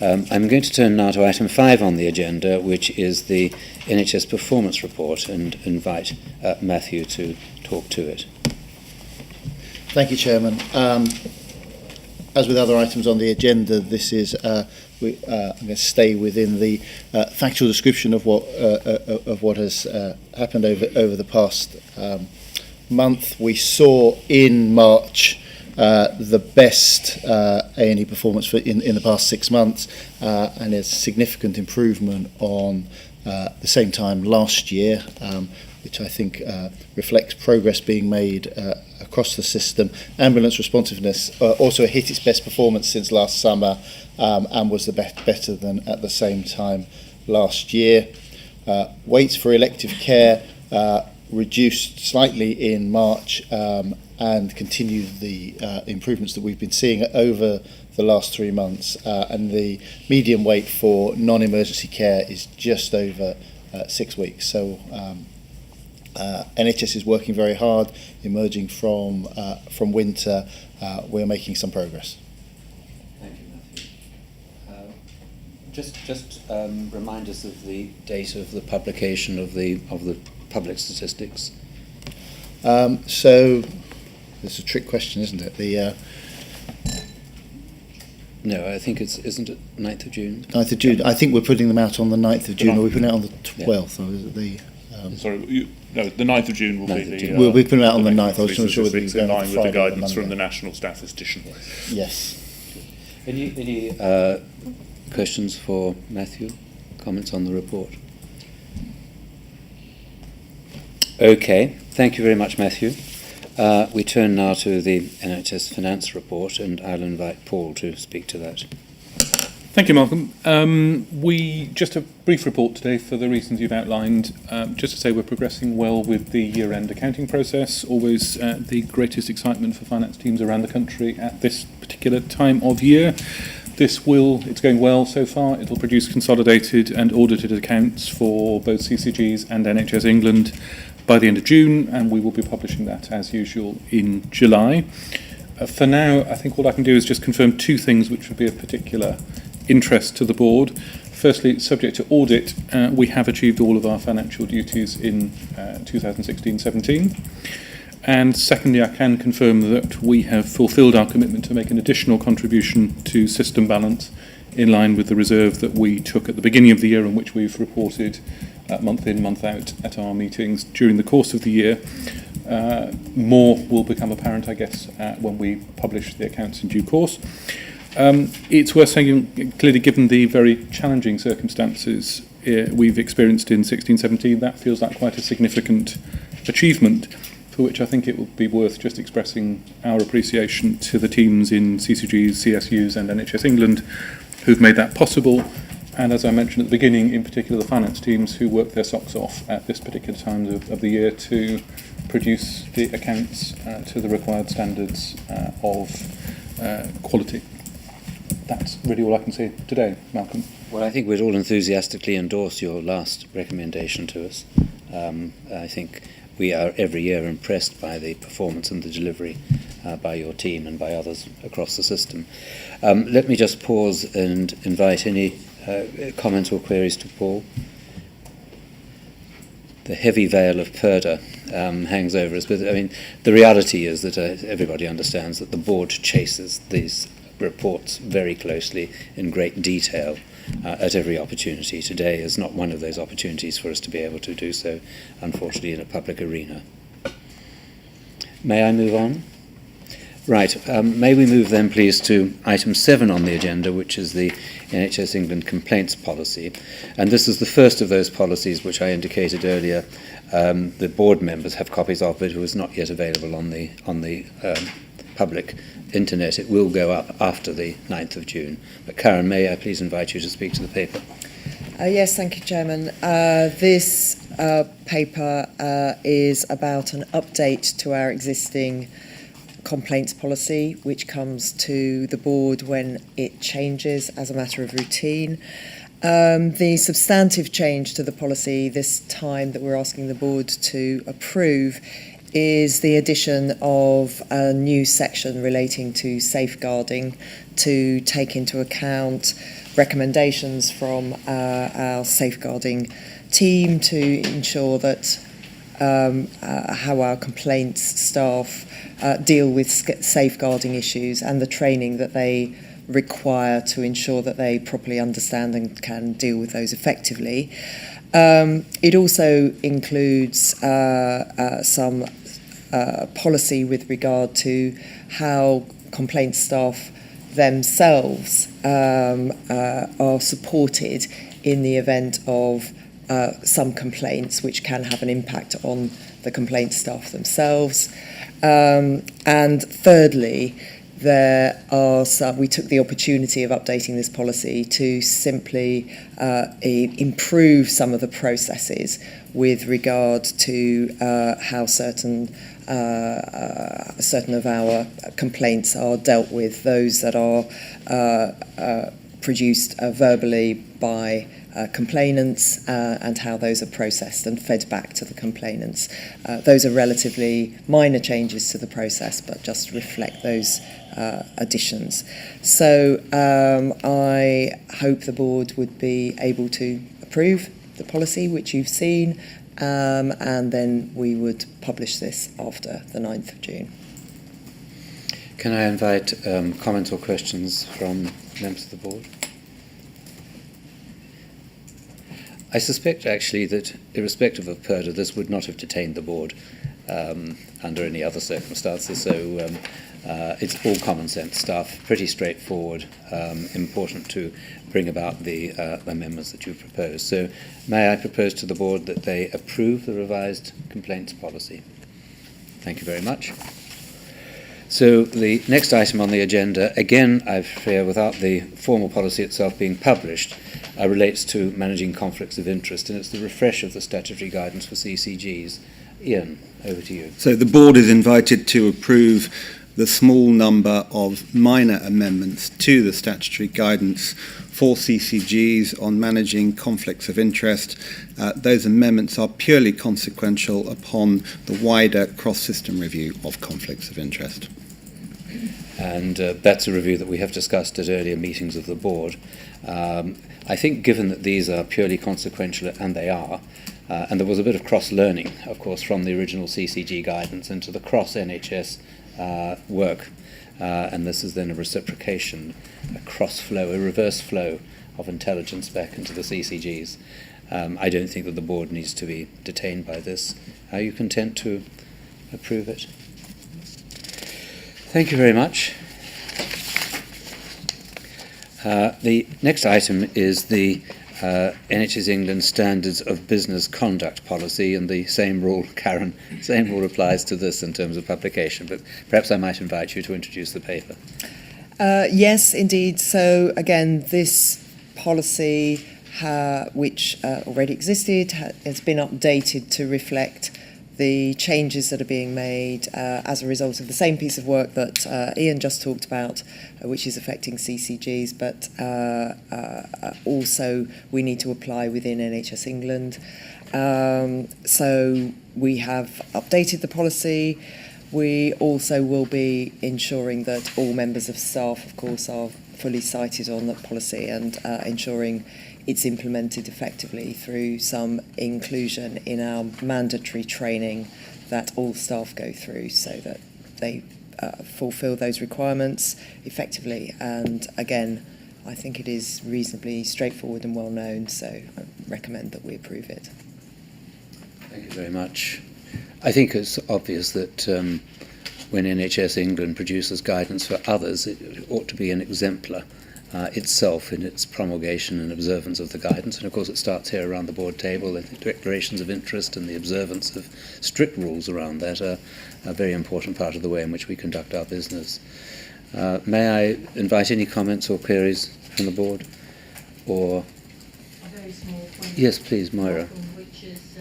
I'm going to turn now to item 5 on the agenda, which is the NHS performance report, and invite Matthew to talk to it. Thank you, Chairman. As with other items on the agenda, this is I'm going to stay within the factual description of what has happened over the past month. We saw in March the best A&E performance in the past 6 months, and a significant improvement on the same time last year, which I think reflects progress being made across the system. Ambulance responsiveness also hit its best performance since last summer, and was better than at the same time last year. Waits for elective care reduced slightly in March, and continued the improvements that we've been seeing over the last 3 months. And the median wait for non-emergency care is just over 6 weeks. So NHS is working very hard, emerging from winter. We're making some progress. Thank you, Matthew. Just remind us of the date of the publication of the public statistics. So it's a trick question, isn't it? No, I think isn't it 9th of June? 9th of June. I think we're putting them out on the 9th of June, or we're putting it out on the 12th. Yeah. Or is it the... the 9th of June will be the... we'll be putting it out on the 9th. I was not sure whether it's in line with the guidance from the National Statistician. Yes. Any questions for Matthew? Comments on the report? Okay, thank you very much, Matthew. We turn now to the NHS finance report, and I'll invite Paul to speak to that. Thank you, Malcolm. Just a brief report today for the reasons you've outlined. Just to say we're progressing well with the year-end accounting process, always the greatest excitement for finance teams around the country at this particular time of year. It's going well so far. It'll produce consolidated and audited accounts for both CCGs and NHS England by the end of June, and we will be publishing that as usual in July. For now, I think all I can do is just confirm 2 things which would be of particular interest to the board. Firstly, subject to audit, we have achieved all of our financial duties in 2016-17. And secondly, I can confirm that we have fulfilled our commitment to make an additional contribution to system balance in line with the reserve that we took at the beginning of the year, and which we've reported month in, month out at our meetings during the course of the year. More will become apparent, I guess, when we publish the accounts in due course. It's worth saying, clearly, given the very challenging circumstances we've experienced in 16-17, that feels like quite a significant achievement, for which I think it would be worth just expressing our appreciation to the teams in CCGs, CSUs and NHS England who've made that possible. And as I mentioned at the beginning, in particular the finance teams who work their socks off at this particular time of the year to produce the accounts to the required standards of quality. That's really all I can say today, Malcolm. Well, I think we'd all enthusiastically endorse your last recommendation to us. I think we are every year impressed by the performance and the delivery by your team and by others across the system. Let me just pause and invite any comments or queries to Paul. The heavy veil of purdah hangs over us, but I mean, the reality is that everybody understands that the board chases these reports very closely in great detail at every opportunity. Today is not one of those opportunities for us to be able to do so, unfortunately, in a public arena. May I move on? Right, may we move then please to item 7 on the agenda, which is the NHS England complaints policy. And this is the first of those policies which I indicated earlier the board members have copies of, but it was not yet available on the public internet. It will go up after the 9th of June. But Karen, may I please invite you to speak to the paper? Yes, thank you, Chairman. This paper is about an update to our existing complaints policy, which comes to the board when it changes as a matter of routine. The substantive change to the policy this time that we're asking the board to approve is the addition of a new section relating to safeguarding to take into account recommendations from our safeguarding team to ensure that how our complaints staff deal with safeguarding issues and the training that they require to ensure that they properly understand and can deal with those effectively. It also includes some policy with regard to how complaints staff themselves are supported in the event of some complaints which can have an impact on the complaint staff themselves. And thirdly, we took the opportunity of updating this policy to simply improve some of the processes with regard to how certain of our complaints are dealt with, those that are produced verbally by complainants and how those are processed and fed back to the complainants. Those are relatively minor changes to the process, but just reflect those additions. So I hope the board would be able to approve the policy, which you've seen, and then we would publish this after the 9th of June. Can I invite comments or questions from members of the board? I suspect actually that irrespective of PERDA, this would not have detained the board under any other circumstances, so it's all common sense stuff, pretty straightforward, important to bring about the amendments that you've proposed. So may I propose to the board that they approve the revised complaints policy? Thank you very much. So the next item on the agenda, again, I fear without the formal policy itself being published, relates to managing conflicts of interest, and it's the refresh of the statutory guidance for CCGs. Ian, over to you. So the board is invited to approve the small number of minor amendments to the statutory guidance for CCGs on managing conflicts of interest. Those amendments are purely consequential upon the wider cross-system review of conflicts of interest. And that's a review that we have discussed at earlier meetings of the board. I think given that these are purely consequential, and they are, and there was a bit of cross-learning, of course, from the original CCG guidance into the cross-NHS work, and this is then a reciprocation, a cross-flow, a reverse flow of intelligence back into the CCGs. I don't think that the board needs to be detained by this. Are you content to approve it? Thank you very much. The next item is the NHS England Standards of Business Conduct Policy, and the same rule, Karen, same rule applies to this in terms of publication, but perhaps I might invite you to introduce the paper. Yes, indeed. So again, this policy, which already existed, has been updated to reflect the changes that are being made as a result of the same piece of work that Ian just talked about, which is affecting CCGs, but also we need to apply within NHS England. So we have updated the policy. We also will be ensuring that all members of staff, of course, are fully cited on that policy, and ensuring it's implemented effectively through some inclusion in our mandatory training that all staff go through, so that they fulfil those requirements effectively. And again, I think it is reasonably straightforward and well known, so I recommend that we approve it. Thank you very much. I think it's obvious that when NHS England produces guidance for others, it ought to be an exemplar itself in its promulgation and observance of the guidance. And of course it starts here around the board table. The declarations of interest and the observance of strict rules around that are a very important part of the way in which we conduct our business. May I invite any comments or queries from the board? Or A very small point. Yes, please, Moira. Which is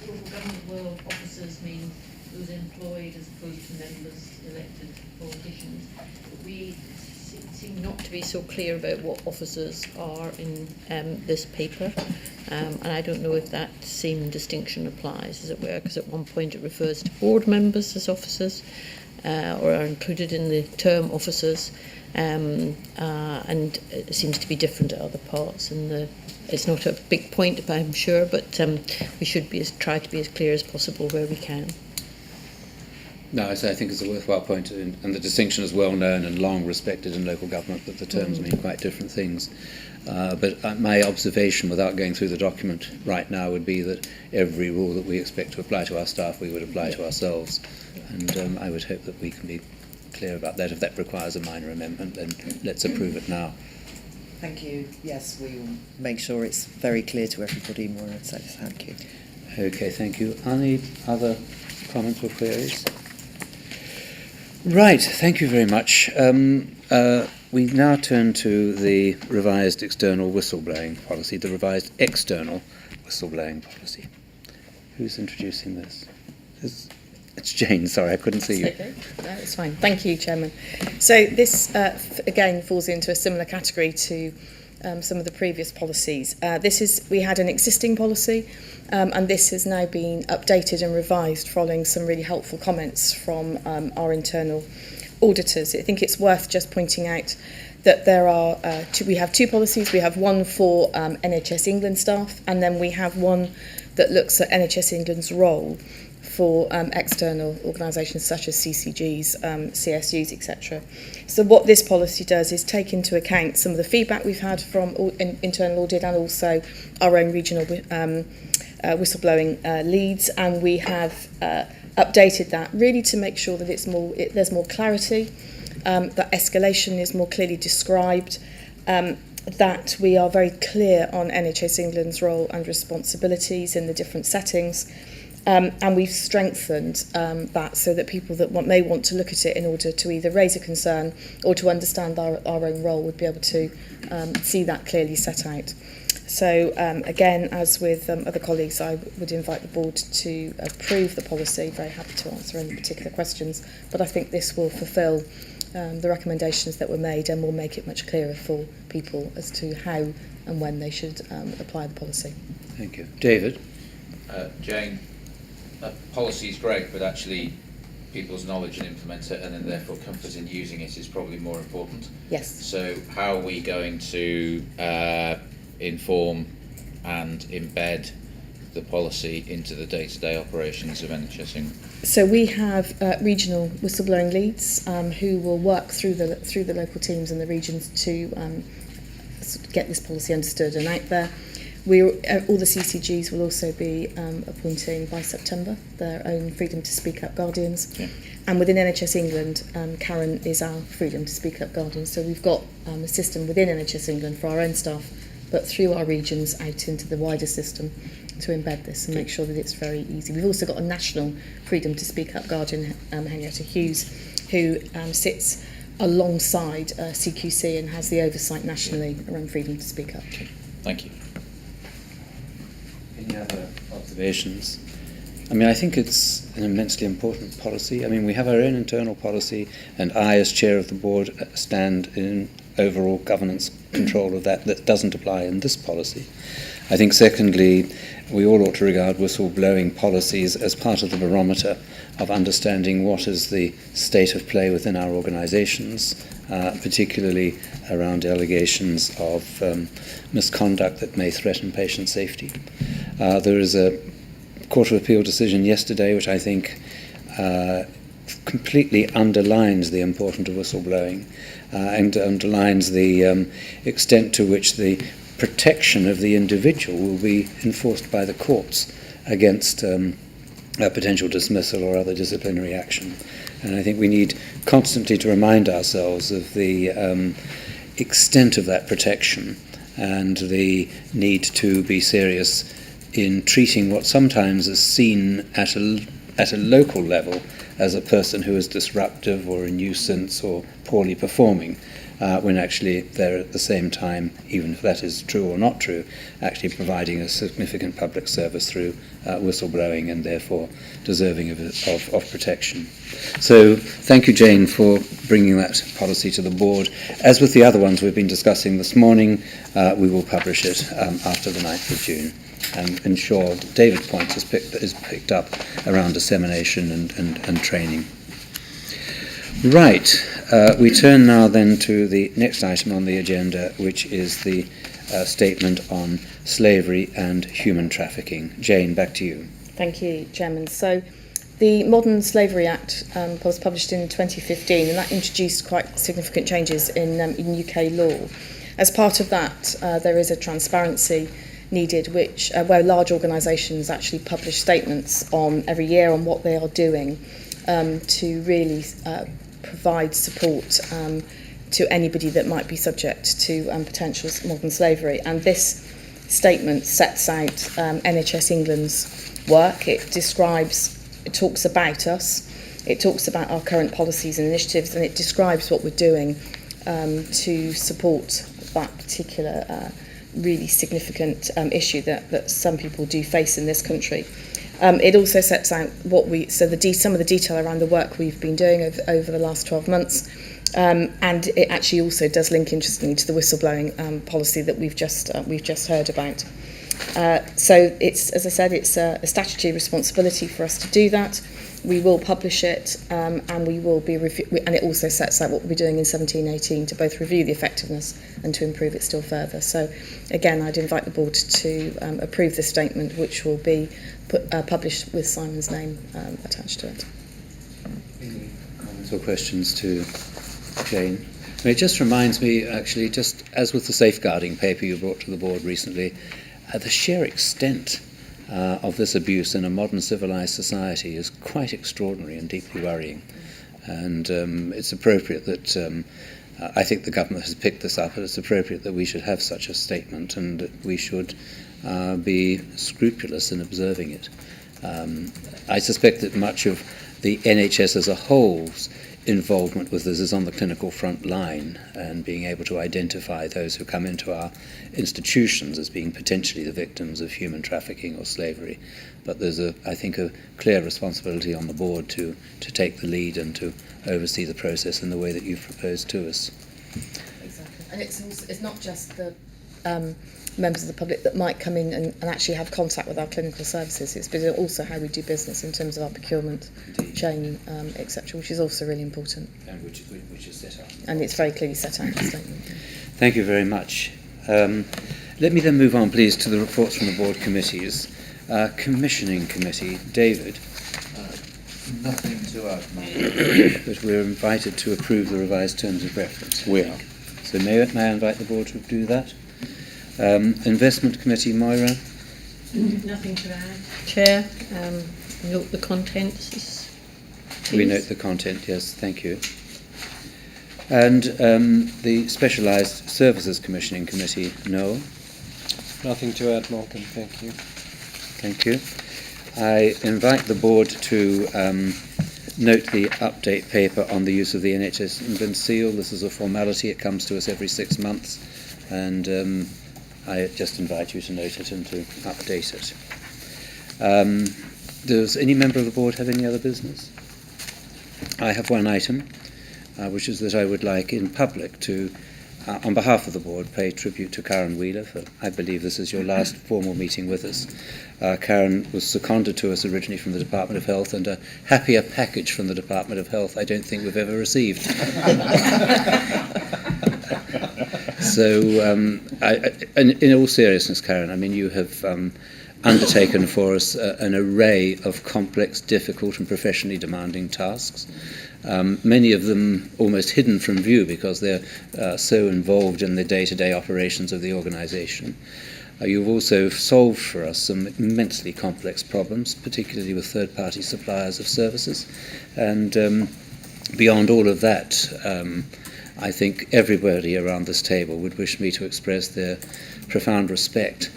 local government world officers mean those employed as opposed to members, elected politicians. We seem not to be so clear about what officers are in this paper. And I don't know if that same distinction applies, as it were, because at one point it refers to board members as officers, or are included in the term officers, and it seems to be different at other parts. And it's not a big point, I'm sure, but we should try to be as clear as possible where we can. No, I think it's a worthwhile point, and the distinction is well known and long respected in local government that the terms mean quite different things. But my observation, without going through the document right now, would be that every rule that we expect to apply to our staff, we would apply to ourselves. And I would hope that we can be clear about that. If that requires a minor amendment, then let's approve it now. Thank you. Yes, we will make sure it's very clear to everybody, Maura, so thank you. Okay, thank you. Any other comments or queries? Right, thank you very much. We now turn to the revised external whistleblowing policy, the revised external whistleblowing policy. Who's introducing this? It's Jane, sorry, I couldn't see you. Okay. No, it's fine. Thank you, Chairman. So this, again, falls into a similar category to some of the previous policies. We had an existing policy, and this has now been updated and revised following some really helpful comments from our internal auditors. I think it's worth just pointing out that we have two policies. We have one for NHS England staff, and then we have one that looks at NHS England's role for external organisations such as CCGs, CSUs, etc. So what this policy does is take into account some of the feedback we've had from internal audit and also our own regional whistleblowing leads, and we have updated that really to make sure that there's more clarity, that escalation is more clearly described, that we are very clear on NHS England's role and responsibilities in the different settings. And we've strengthened that so that people that may want to look at it in order to either raise a concern or to understand our own role would be able to see that clearly set out. So again, as with other colleagues, I would invite the board to approve the policy. Very happy to answer any particular questions, but I think this will fulfil the recommendations that were made and will make it much clearer for people as to how and when they should apply the policy. Thank you. David? Jane, policy is great, but actually people's knowledge and implement it, and then therefore comfort in using it is probably more important. Yes. So how are we going to inform and embed the policy into the day-to-day operations of NHS England? So we have regional whistleblowing leads who will work through the local teams and the regions to get this policy understood and out there. All the CCGs will also be appointing by September their own Freedom to Speak Up Guardians. Yeah. And within NHS England, Karen is our Freedom to Speak Up Guardian. So we've got a system within NHS England for our own staff, but through our regions out into the wider system to embed this and make sure that it's very easy. We've also got a national Freedom to Speak Up Guardian, Henrietta Hughes, who sits alongside CQC and has the oversight nationally around Freedom to Speak Up. Okay. Thank you. Any other observations? I mean, I think it's an immensely important policy. I mean, we have our own internal policy, and I, as chair of the board, stand in overall governance control of that doesn't apply in this policy. I think, secondly, we all ought to regard whistleblowing policies as part of the barometer of understanding what is the state of play within our organisations, particularly around allegations of misconduct that may threaten patient safety. There is a Court of Appeal decision yesterday which I think completely underlines the importance of whistleblowing and underlines the extent to which the protection of the individual will be enforced by the courts against a potential dismissal or other disciplinary action. And I think we need constantly to remind ourselves of the extent of that protection and the need to be serious in treating what sometimes is seen at a local level as a person who is disruptive or a nuisance or poorly performing, when actually they're at the same time, even if that is true or not true, actually providing a significant public service through whistleblowing and therefore deserving of protection. So thank you, Jane, for bringing that policy to the board. As with the other ones we've been discussing this morning, we will publish it after the 9th of June and ensure David's point is picked up around dissemination and training. Right, we turn now then to the next item on the agenda, which is the statement on slavery and human trafficking. Jane, back to you. Thank you, Chairman. So the Modern Slavery Act was published in 2015, and that introduced quite significant changes in UK law. As part of that, there is a transparency needed, which where large organisations actually publish statements on every year on what they are doing to really provide support to anybody that might be subject to potential modern slavery. And this statement sets out NHS England's work. It talks about us, it talks about our current policies and initiatives, and it describes what we're doing to support that particular really significant issue that some people do face in this country. It also sets out some of the detail around the work we've been doing over the last 12 months, and it actually also does link, interestingly, to the whistleblowing policy that we've just heard about. So it's, as I said, it's a statutory responsibility for us to do that. We will publish it, and we will be and it also sets out what we'll be doing in 17/18 to both review the effectiveness and to improve it still further. So again, I'd invite the board to approve this statement, which will be published with Simon's name attached to it. Any comments or questions to Jane? I mean, it just reminds me, actually, just as with the safeguarding paper you brought to the board recently, the sheer extent of this abuse in a modern civilized society is quite extraordinary and deeply worrying. And it's appropriate that, I think the government has picked this up, but it's appropriate that we should have such a statement and that we should be scrupulous in observing it. I suspect that much of the NHS as a whole's involvement with this is on the clinical front line and being able to identify those who come into our institutions as being potentially the victims of human trafficking or slavery. But there's, I think, a clear responsibility on the board to take the lead and to oversee the process in the way that you've proposed to us. Exactly. And it's not just the members of the public that might come in and actually have contact with our clinical services. It's also how we do business in terms of our procurement chain, etc., which is also really important. And which is set out. And it's very clearly set out in the statement. Thank you very much. Let me then move on, please, to the reports from the board committees. Commissioning Committee, David. Nothing to add, but we're invited to approve the revised terms of reference. We are. So may I invite the board to do that? Investment Committee, Moira. Nothing to add. Chair, note the contents. We note the content, yes, thank you. And the Specialised Services Commissioning Committee, Noel. Nothing to add, Malcolm, thank you. Thank you. I invite the board to note the update paper on the use of the NHS England seal. This is a formality, it comes to us every 6 months, and I just invite you to note it and to update it. Does any member of the board have any other business? I have one item, which is that I would like in public to, on behalf of the board, pay tribute to Karen Wheeler, for I believe this is your last formal meeting with us. Karen was seconded to us originally from the Department of Health, and a happier package from the Department of Health I don't think we've ever received. So, in all seriousness, Karen, I mean, you have undertaken for us an array of complex, difficult and professionally demanding tasks, many of them almost hidden from view because they're so involved in the day-to-day operations of the organisation. You've also solved for us some immensely complex problems, particularly with third-party suppliers of services. And beyond all of that, I think everybody around this table would wish me to express their profound respect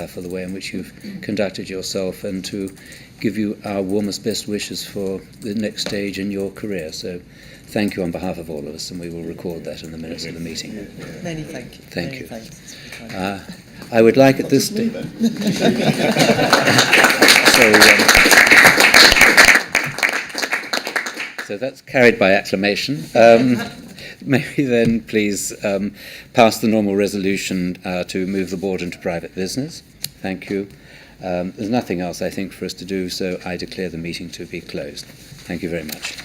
for the way in which you've conducted yourself, and to give you our warmest best wishes for the next stage in your career. So thank you on behalf of all of us, and we will record that in the minutes of the meeting. Many thank you. Thank Many you. thanks. I would like at this stage... So that's carried by acclamation. May we then please pass the normal resolution to move the board into private business. Thank you. There's nothing else, I think, for us to do, so I declare the meeting to be closed. Thank you very much.